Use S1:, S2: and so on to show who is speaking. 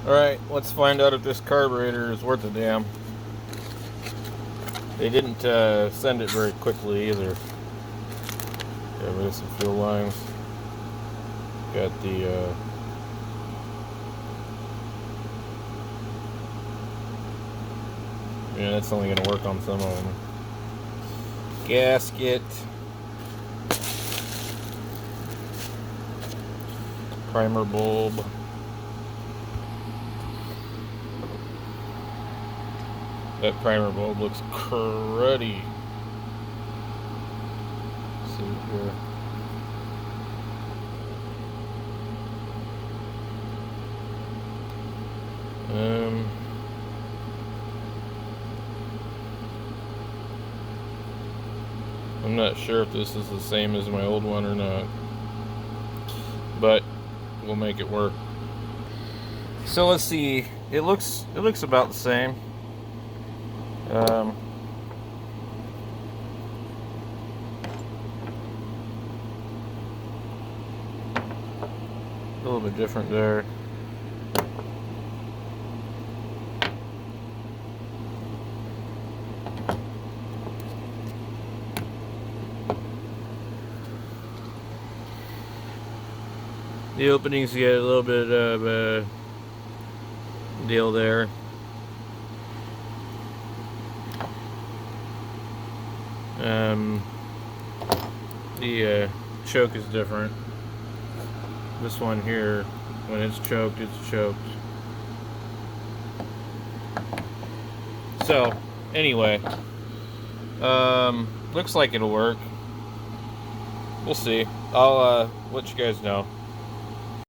S1: Alright, let's find out if this carburetor is worth a damn. They didn't send it very quickly either. Got rid of some fuel lines. Got the yeah, that's only going to work on some of them. Gasket. Primer bulb. That primer bulb looks cruddy. Let's see here. I'm not sure if this is the same as my old one or not, but we'll make it work. So let's see. It looks about the same. A little bit different there. The openings get a little bit of a deal there. The choke is different. This one here, when it's choked, it's choked. So, anyway, looks like it'll work. We'll see. I'll let you guys know.